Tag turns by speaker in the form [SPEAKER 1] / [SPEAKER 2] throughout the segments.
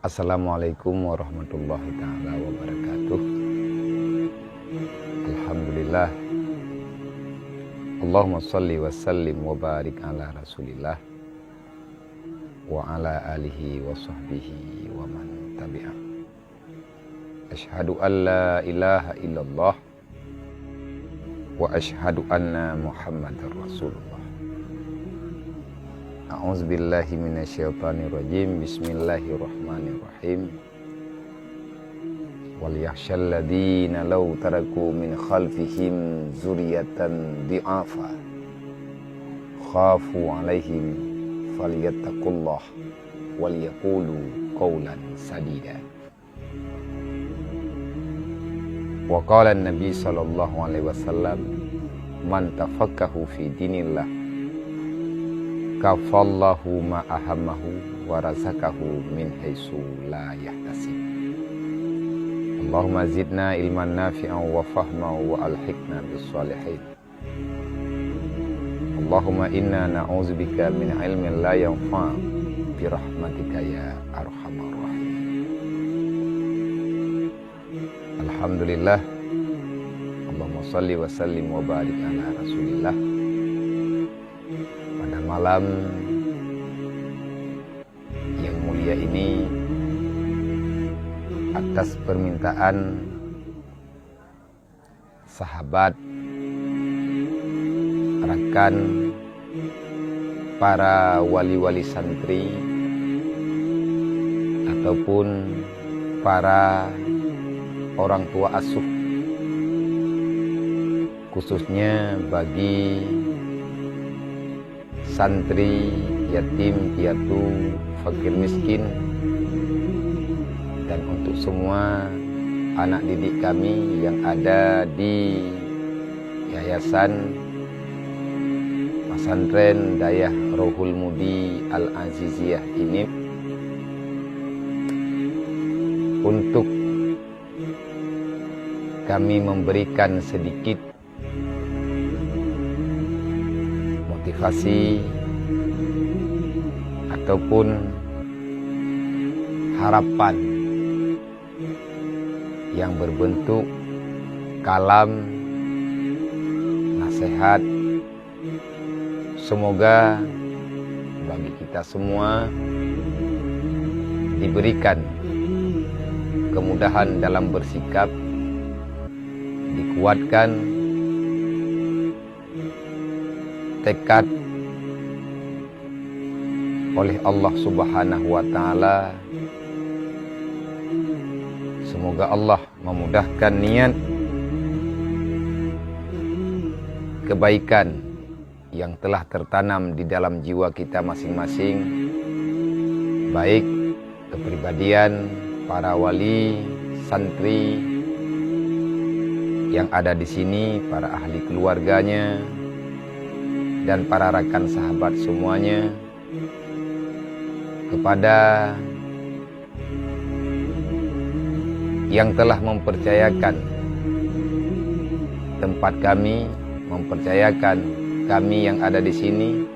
[SPEAKER 1] Assalamualaikum warahmatullahi ta'ala wabarakatuh. Alhamdulillah. Allahumma salli wa sallim wa barik ala rasulillah wa ala alihi wa sahbihi wa man tabi'ah. Ashhadu an la ilaha illallah wa ashhadu anna muhammadar rasulullah. A'udzubillahi minasyaitonirrajim. Bismillahirrahmanirrahim. Wal yakhshal ladzina law taraku min khalfihim dzurriyyatan dhi'afa khafu 'alaihim falyattaqullah wal yaqulu qawlan sadida. Wa qala an-nabi sallallahu alaihi wasallam, man tafaqahu fi dinillah kafallahu ma ahammahu wa razaqahu min haitsu la yahtasib. Allahumma zidna ilman nafi'an wa fahman wa alhiqna bis shalihin. Allahumma inna na'udzubika min ilmin la yanfa' bi rahmatika ya arhamar rahim. Alhamdulillah. Allahumma shalli wa sallim wa barik ala rasulillah. Pada malam yang mulia ini, atas permintaan sahabat, rekan, para wali-wali santri ataupun para orang tua asuh, khususnya bagi santri, yatim, piatu, fakir miskin, dan untuk semua anak didik kami yang ada di Yayasan Pesantren Dayah Rohul Mudi Al-Aziziyah ini, untuk kami memberikan sedikit motivasi ataupun harapan yang berbentuk kalam nasihat. Semoga bagi kita semua diberikan kemudahan dalam bersikap, dikuatkan tekad oleh Allah Subhanahu wa ta'ala. Semoga Allah memudahkan niat kebaikan yang telah tertanam di dalam jiwa kita masing-masing, baik kepribadian para wali, santri yang ada di sini, para ahli keluarganya, dan para rekan sahabat semuanya, kepada yang telah mempercayakan tempat kami, mempercayakan kami yang ada di sini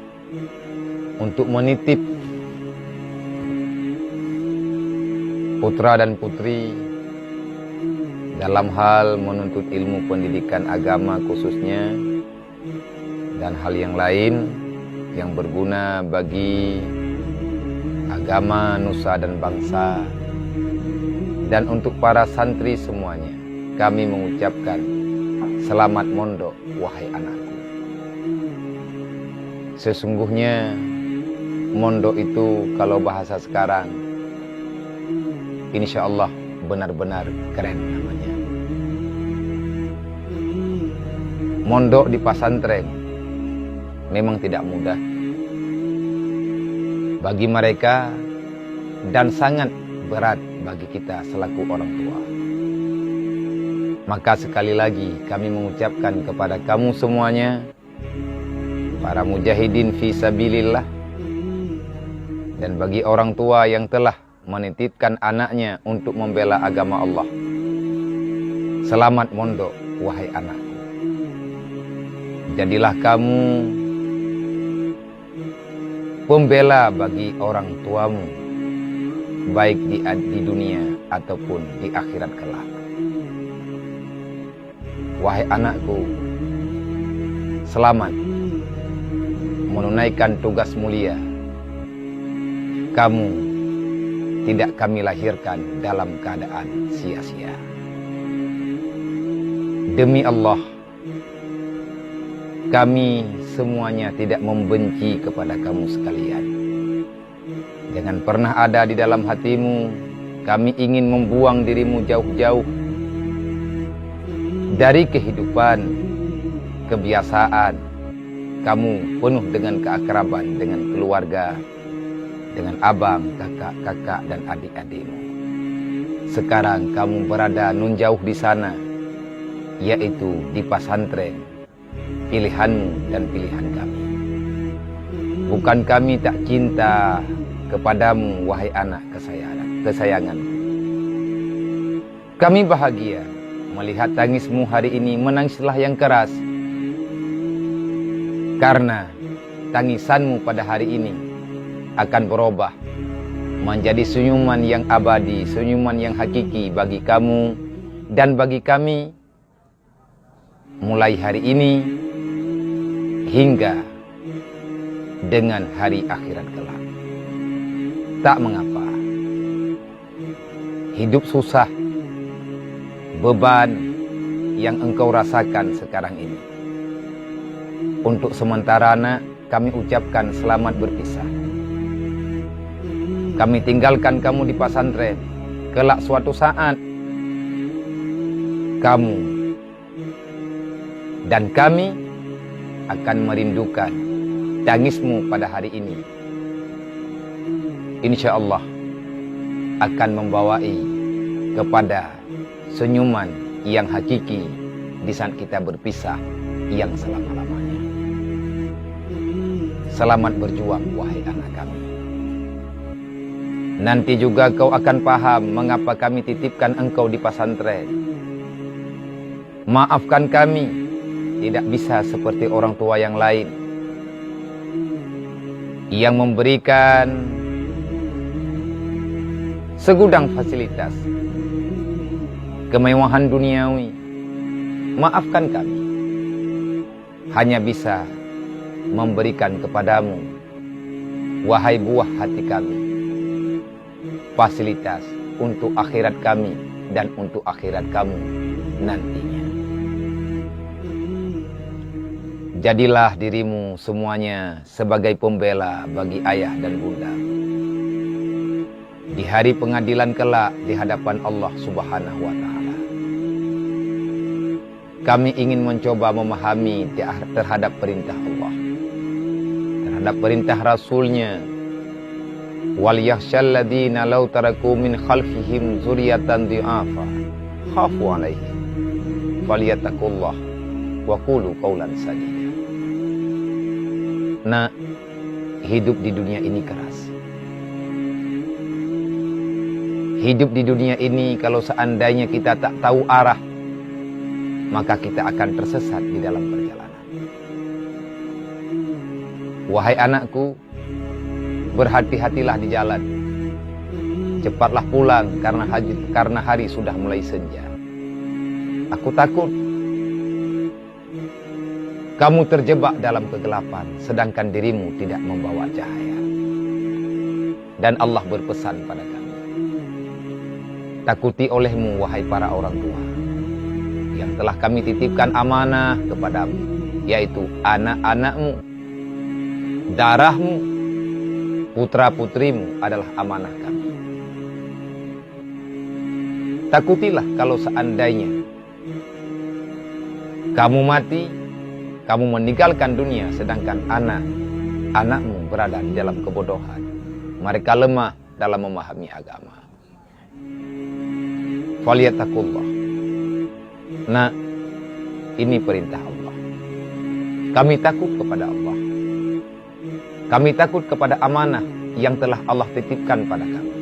[SPEAKER 1] untuk menitip putra dan putri dalam hal menuntut ilmu pendidikan agama khususnya, dan hal yang lain yang berguna bagi agama, nusa dan bangsa. Dan untuk para santri semuanya, kami mengucapkan selamat mondok wahai anakku. Sesungguhnya mondok itu kalau bahasa sekarang, insya Allah benar-benar keren namanya. Mondok di pesantren memang tidak mudah bagi mereka dan sangat berat bagi kita selaku orang tua. Maka sekali lagi kami mengucapkan kepada kamu semuanya, para mujahidin fi sabilillah, dan bagi orang tua yang telah menitipkan anaknya untuk membela agama Allah, selamat mondok wahai anakku. Jadilah kamu pembela bagi orang tuamu, baik di dunia ataupun di akhirat kelak. Wahai anakku, selamat menunaikan tugas mulia. Kamu tidak kami lahirkan dalam keadaan sia-sia. Demi Allah, kami semuanya tidak membenci kepada kamu sekalian. Jangan pernah ada di dalam hatimu, kami ingin membuang dirimu jauh-jauh dari kehidupan, kebiasaan. Kamu penuh dengan keakraban dengan keluarga, dengan abang, kakak, dan adik-adikmu. Sekarang kamu berada nun jauh di sana, yaitu di pesantren, pilihanmu dan pilihan kami. Bukan kami tak cinta kepadamu, wahai anak kesayanganku. Kami bahagia melihat tangismu hari ini. Menangislah yang keras, karena tangisanmu pada hari ini akan berubah menjadi senyuman yang abadi, senyuman yang hakiki bagi kamu dan bagi kami, mulai hari ini hingga dengan hari akhirat kelak. Tak mengapa hidup susah, beban yang engkau rasakan sekarang ini. Untuk sementara kami ucapkan selamat berpisah. Kami tinggalkan kamu di pesantren. Kelak suatu saat kamu dan kami akan merindukan tangismu pada hari ini. Insya Allah akan membawai kepada senyuman yang hakiki di saat kita berpisah yang selama-lamanya. Selamat berjuang, wahai anak kami. Nanti juga kau akan paham mengapa kami titipkan engkau di pesantren. Maafkan kami, tidak bisa seperti orang tua yang lain yang memberikan segudang fasilitas, kemewahan duniawi. Maafkan kami, hanya bisa memberikan kepadamu, wahai buah hati kami, fasilitas untuk akhirat kami dan untuk akhirat kamu nantinya. Jadilah dirimu semuanya sebagai pembela bagi ayah dan bunda. Di hari pengadilan kelak di hadapan Allah Subhanahu wa Ta'ala. Kami ingin mencoba memahami terhadap perintah Allah, terhadap perintah Rasulnya. Wal yakhshal ladzina law taraku min khalfihim dzurriyyatan dhi'afa khafu 'alaihim falyattaqullah wa qulu qawlan sadida. Nah, hidup di dunia ini keras. Hidup di dunia ini kalau seandainya kita tak tahu arah, maka kita akan tersesat di dalam perjalanan. Wahai anakku, berhati-hatilah di jalan. Cepatlah pulang karena hari sudah mulai senja. Aku takut kamu terjebak dalam kegelapan, sedangkan dirimu tidak membawa cahaya. Dan Allah berpesan pada kami, takuti olehmu, wahai para orang tua, yang telah kami titipkan amanah kepadamu, yaitu anak-anakmu, darahmu, putra-putrimu adalah amanah kami. Takutilah kalau seandainya kamu mati, kamu meninggalkan dunia, sedangkan anak-anakmu berada di dalam kebodohan. Mereka lemah dalam memahami agama. Falyattaqullah. Nah, ini perintah Allah. Kami takut kepada Allah. Kami takut kepada amanah yang telah Allah titipkan pada kami.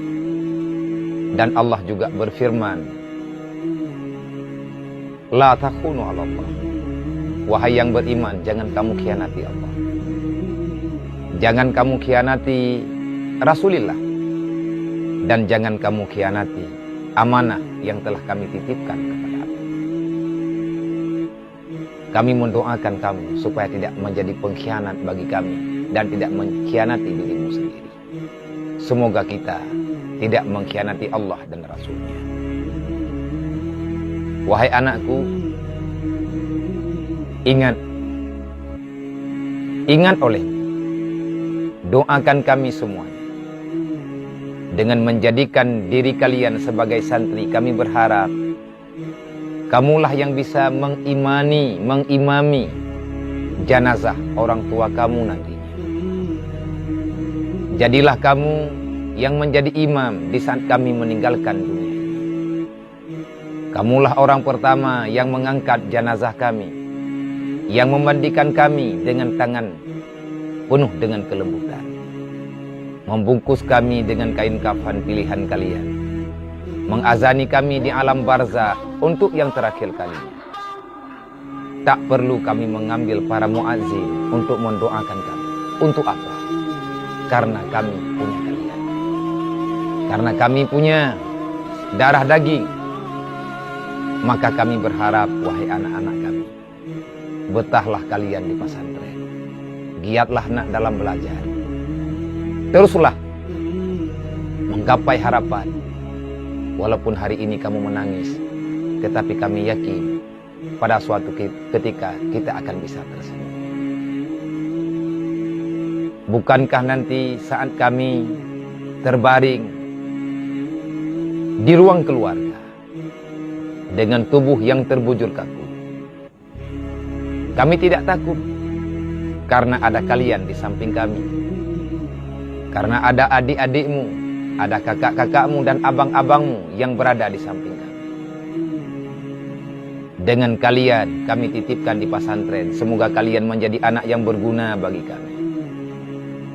[SPEAKER 1] Dan Allah juga berfirman, La takhunu 'ala Allah. Wahai yang beriman, jangan kamu khianati Allah. Jangan kamu khianati Rasulullah. dan jangan kamu khianati amanah yang telah kami titipkan kepadamu. Kami mendoakan kamu supaya tidak menjadi pengkhianat bagi kami dan tidak mengkhianati dirimu sendiri. Semoga kita tidak mengkhianati Allah dan Rasul-Nya. Wahai anakku, ingat olehmu, doakan kami semuanya. Dengan menjadikan diri kalian sebagai santri, kami berharap kamulah yang bisa mengimami jenazah orang tua kamu nantinya. Jadilah kamu yang menjadi imam di saat kami meninggalkan dunia ini. Kamulah orang pertama yang mengangkat jenazah kami, yang memandikan kami dengan tangan penuh dengan kelembutan, membungkus kami dengan kain kafan pilihan kalian, mengazani kami di alam barzakh untuk yang terakhir kalinya. Tak perlu kami mengambil para muazzin untuk mendoakan kami. Untuk apa? Karena kami punya kalian. Karena kami punya darah daging. Maka kami berharap, wahai anak-anak kami, betahlah kalian di pesantren. Giatlah nak dalam belajar. Teruslah menggapai harapan. Walaupun hari ini kamu menangis, tetapi kami yakin pada suatu ketika kita akan bisa tersenyum. Bukankah nanti saat kami terbaring di ruang keluarga dengan tubuh yang terbujur kaku, kami tidak takut karena ada kalian di samping kami. Karena ada adik-adikmu, ada kakak-kakakmu dan abang-abangmu yang berada di samping kami. Dengan kalian kami titipkan di pesantren. Semoga kalian menjadi anak yang berguna bagi kami.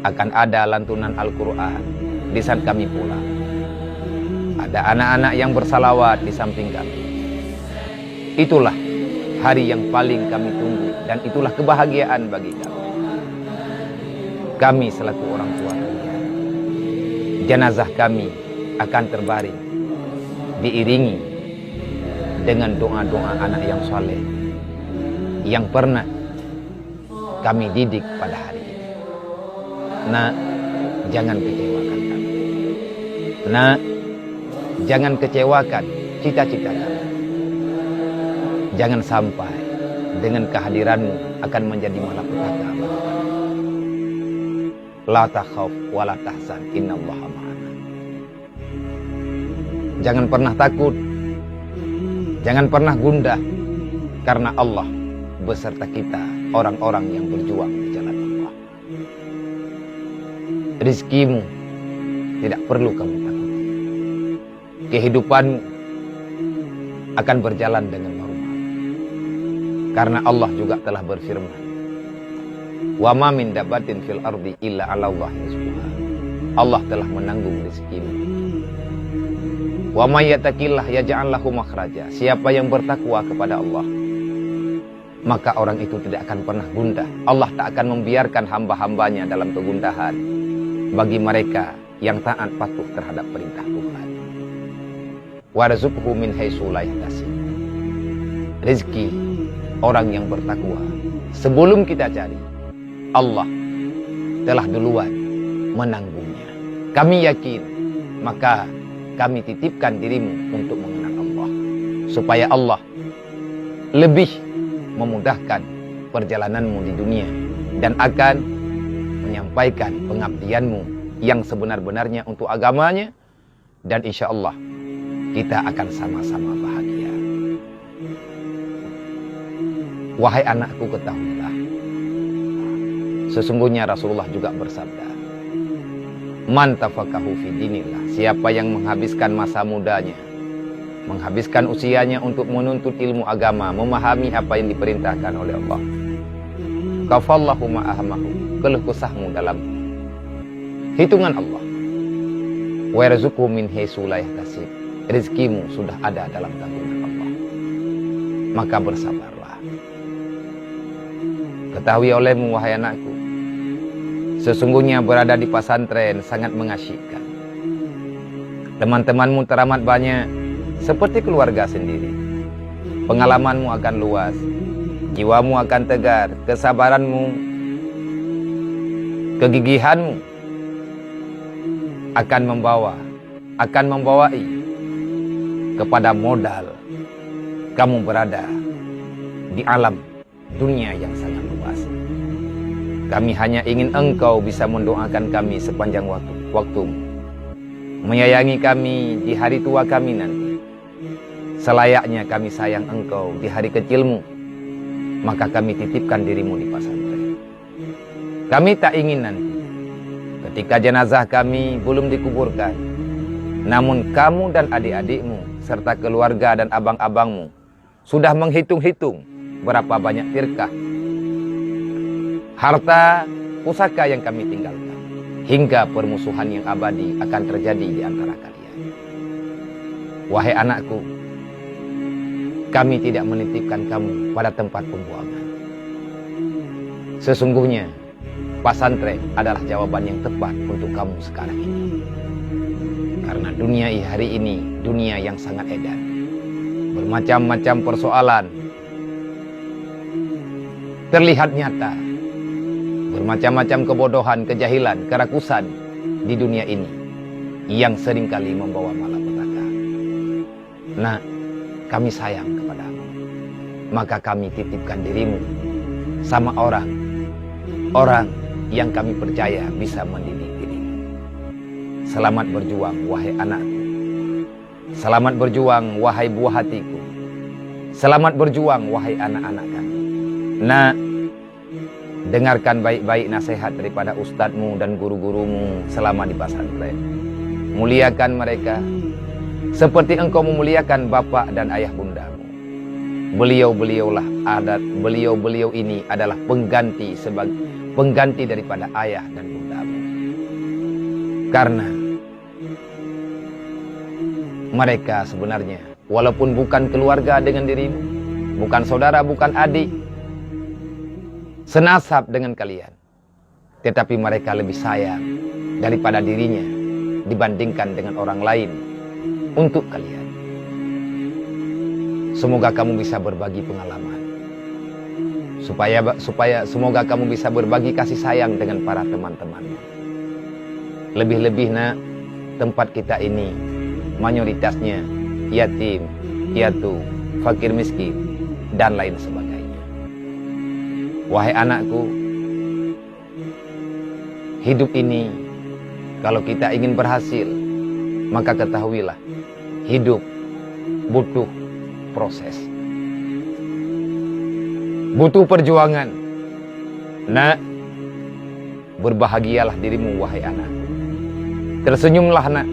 [SPEAKER 1] Akan ada lantunan Al-Quran di saat kami pulang. Ada anak-anak yang bersalawat di samping kami. Itulah hari yang paling kami tunggu dan itulah kebahagiaan bagi kami. Kami selaku orang tua kalian, jenazah kami akan terbaring diiringi dengan doa-doa anak yang saleh yang pernah kami didik pada hari ini. Nak, jangan kecewakan kami. Nak, jangan kecewakan cita-cita kami. Jangan sampai dengan kehadiranmu akan menjadi malapetaka bagi kami. La takhaf wa la tahzan, innallaha ma'ana. Jangan pernah takut, jangan pernah gundah, karena Allah beserta kita, orang-orang yang berjuang di jalan Allah. Rizkimu tidak perlu kamu takuti. Kehidupanmu akan berjalan dengan normal. Karena Allah juga telah berfirman, wa ma min dabbatin fil ardi illa 'ala Allahi rizquha. Allah telah menanggung rezekimu. Wa may yattaqillah yaj'al lahu makhraja. Siapa yang bertakwa kepada Allah, maka orang itu tidak akan pernah gundah. Allah tak akan membiarkan hamba-hambanya dalam kegundahan bagi mereka yang taat patuh terhadap perintah Tuhan. Warzuqhu min haitsu la yahtasib. Rezeki orang yang bertakwa sebelum kita cari, Allah telah duluan menanggungnya. Kami yakin, maka kami titipkan dirimu untuk mengenal Allah, supaya Allah lebih memudahkan perjalananmu di dunia dan akan menyampaikan pengabdianmu yang sebenar-benarnya untuk agamanya, dan insya Allah kita akan sama-sama bahagia. Wahai anakku, ketahuilah, sesungguhnya Rasulullah juga bersabda, man tafaqahu fi dinillah, siapa yang menghabiskan masa mudanya, menghabiskan usianya untuk menuntut ilmu agama, memahami apa yang diperintahkan oleh Allah, kafallahu ma'ahamahu, keluh kesahmu dalam hitungan Allah, wa yarzuqhu min haitsu la yahtasib, rezekimu sudah ada dalam tanggungan Allah, maka bersabarlah. Ketahui olehmu, wahai anakku, sesungguhnya berada di pesantren sangat mengasyikkan. Teman-temanmu teramat banyak, seperti keluarga sendiri. Pengalamanmu akan luas, jiwamu akan tegar, kesabaranmu, kegigihanmu akan membawai kepada modal kamu berada di alam dunia yang sangat luas. Kami hanya ingin engkau bisa mendoakan kami sepanjang waktumu, menyayangi kami di hari tua kami nanti. Selayaknya kami sayang engkau di hari kecilmu, maka kami titipkan dirimu di pesantren. Kami tak ingin nanti ketika jenazah kami belum dikuburkan, namun kamu dan adik-adikmu serta keluarga dan abang-abangmu sudah menghitung-hitung berapa banyak tirkah, harta, pusaka yang kami tinggalkan, hingga permusuhan yang abadi akan terjadi di antara kalian. Wahai anakku, kami tidak menitipkan kamu pada tempat pembuangan. Sesungguhnya, pesantren adalah jawaban yang tepat untuk kamu sekarang ini. Karena dunia hari ini, dunia yang sangat edan. Bermacam-macam persoalan terlihat nyata. Bermacam-macam kebodohan, kejahilan, kerakusan di dunia ini yang seringkali membawa malapetaka. Nah, kami sayang kepadamu, maka kami titipkan dirimu sama orang yang kami percaya bisa mendidik dirimu. Selamat berjuang, wahai anakku. Selamat berjuang, wahai buah hatiku. Selamat berjuang, wahai anak-anak kami. Nah, dengarkan baik-baik nasihat daripada ustadzmu dan guru-gurumu selama di pesantren. Muliakan mereka seperti engkau memuliakan bapak dan ayah bundamu. Beliau ini adalah pengganti daripada ayah dan bundamu. Karena mereka sebenarnya walaupun bukan keluarga dengan dirimu, bukan saudara, bukan adik, senasab dengan kalian, tetapi mereka lebih sayang daripada dirinya dibandingkan dengan orang lain untuk kalian. Semoga kamu bisa berbagi pengalaman, semoga kamu bisa berbagi kasih sayang dengan para teman-temanmu. Lebih-lebih nak, tempat kita ini mayoritasnya yatim, piatu, fakir miskin, dan lain sebagainya. Wahai anakku, hidup ini kalau kita ingin berhasil, maka ketahuilah, hidup butuh proses, butuh perjuangan. Nak, berbahagialah dirimu wahai anakku. Tersenyumlah nak,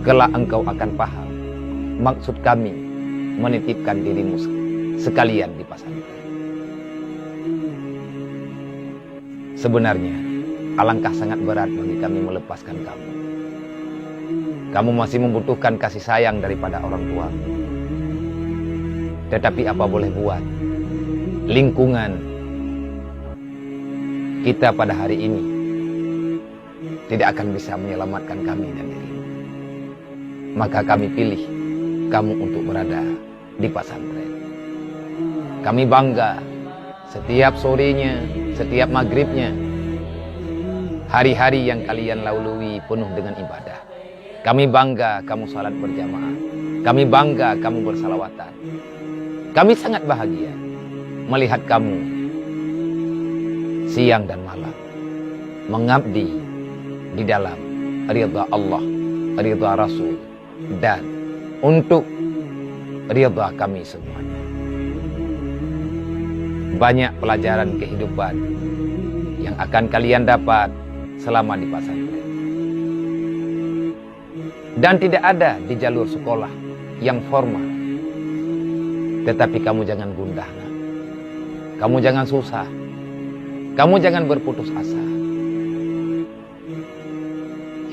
[SPEAKER 1] kelak engkau akan paham maksud kami menitipkan dirimu sekalian di pesantren. Sebenarnya alangkah sangat berat bagi kami melepaskan kamu. Kamu masih membutuhkan kasih sayang daripada orang tua. Tetapi apa boleh buat, lingkungan kita pada hari ini tidak akan bisa menyelamatkan kami dan dirimu. Maka kami pilih kamu untuk berada di pesantren. Kami bangga setiap sorenya, setiap maghribnya, hari-hari yang kalian lalui penuh dengan ibadah. Kami bangga kamu salat berjamaah. Kami bangga kamu bersalawatan. Kami sangat bahagia melihat kamu siang dan malam mengabdi di dalam ridha Allah, ridha Rasul, dan untuk ridha kami semuanya. Banyak pelajaran kehidupan yang akan kalian dapat selama di pesantren. Dan tidak ada di jalur sekolah yang formal. Tetapi kamu jangan gundah. Kamu jangan susah. Kamu jangan berputus asa.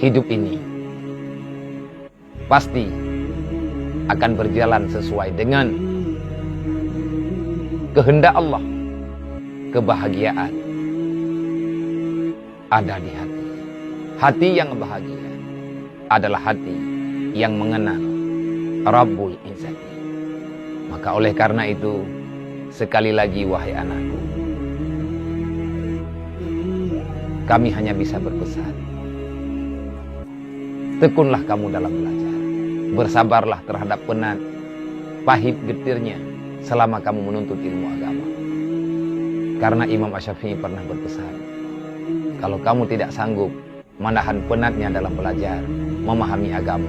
[SPEAKER 1] Hidup ini pasti akan berjalan sesuai dengan kehendak Allah. Kebahagiaan ada di hati. Hati yang bahagia adalah hati yang mengenal Rabbul Izzati. Maka oleh karena itu, sekali lagi wahai anakku, kami hanya bisa berpesan, tekunlah kamu dalam belajar, bersabarlah terhadap penat, pahit getirnya selama kamu menuntut ilmu agama. Karena Imam Asy-Syafi'i pernah berpesan, kalau kamu tidak sanggup menahan penatnya dalam belajar, memahami agama,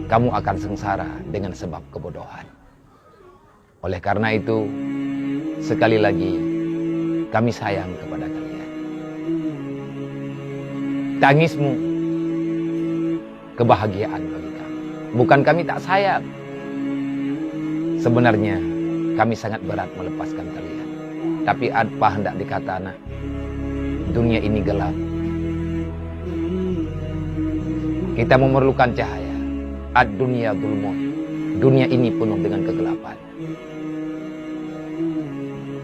[SPEAKER 1] kamu akan sengsara dengan sebab kebodohan. Oleh karena itu, sekali lagi, kami sayang kepada kalian. Tangismu, kebahagiaan bagi kami. Bukan kami tak sayang. Sebenarnya, kami sangat berat melepaskan kalian. Tapi apa hendak dikata anak? Dunia ini gelap. Kita memerlukan cahaya. Ad-dunya dzulmun. Dunia ini penuh dengan kegelapan.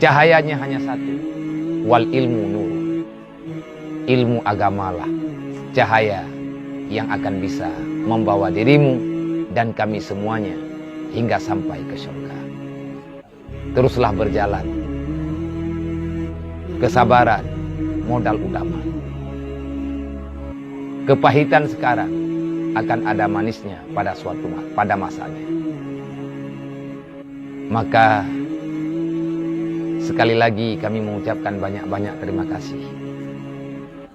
[SPEAKER 1] Cahayanya hanya satu. Wal ilmu nur. Ilmu agamalah cahaya yang akan bisa membawa dirimu dan kami semuanya hingga sampai ke surga. Teruslah berjalan. Kesabaran modal utama. Kepahitan sekarang akan ada manisnya pada masanya. Maka sekali lagi kami mengucapkan banyak-banyak terima kasih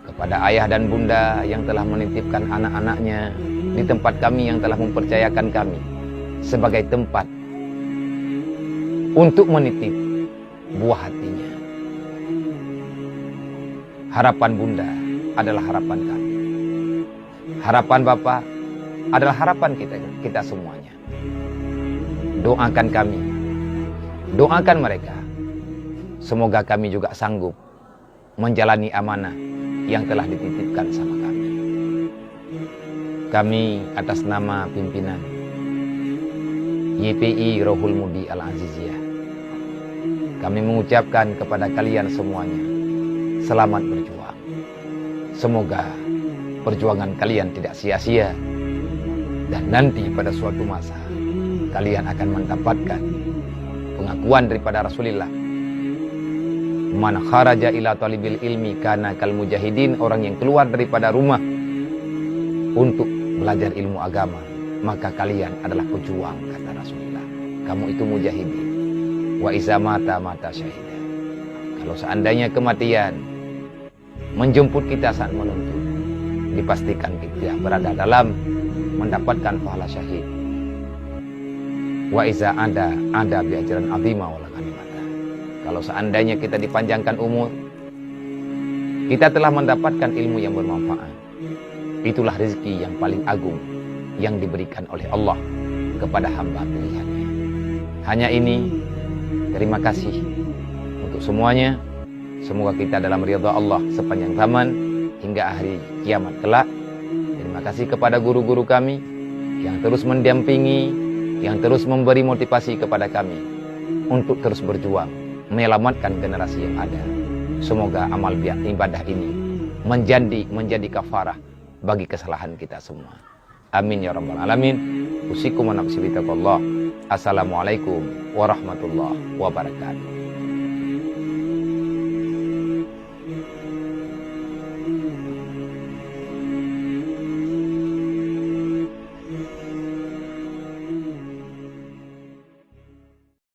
[SPEAKER 1] kepada ayah dan bunda yang telah menitipkan anak-anaknya di tempat kami, yang telah mempercayakan kami sebagai tempat untuk menitip buah hatinya. Harapan bunda adalah harapan kami. Harapan Bapak adalah harapan kita semuanya. Doakan kami, doakan mereka. Semoga kami juga sanggup menjalani amanah yang telah dititipkan sama kami. Kami atas nama pimpinan YPI Rohul Mudi Al-Aziziyah, kami mengucapkan kepada kalian semuanya, selamat berjuang. Semoga perjuangan kalian tidak sia-sia, dan nanti pada suatu masa kalian akan mendapatkan pengakuan daripada Rasulullah, man kharaja ila talibil ilmi kana kal mujahidin. Orang yang keluar daripada rumah untuk belajar ilmu agama, maka kalian adalah pejuang, kata Rasulullah. Kamu itu mujahidin. Wa iza mata syahida. Kalau seandainya kematian menjemput kita saat menuntut, dipastikan kita berada dalam mendapatkan pahala syahid. Wa iza ada bi ajran azima wala ghanimata. Kalau seandainya kita dipanjangkan umur, kita telah mendapatkan ilmu yang bermanfaat. Itulah rezeki yang paling agung yang diberikan oleh Allah kepada hamba pilihannya. Hanya ini, terima kasih untuk semuanya. Semoga kita dalam ridha Allah sepanjang zaman hingga hari kiamat kelak. Terima kasih kepada guru-guru kami yang terus mendampingi, yang terus memberi motivasi kepada kami untuk terus berjuang menyelamatkan generasi yang ada. Semoga amal ibadah ini menjadi kafarah bagi kesalahan kita semua. Amin ya rabbal alamin. Usikum wa nafsi bitaqallah. Assalamualaikum warahmatullahi wabarakatuh.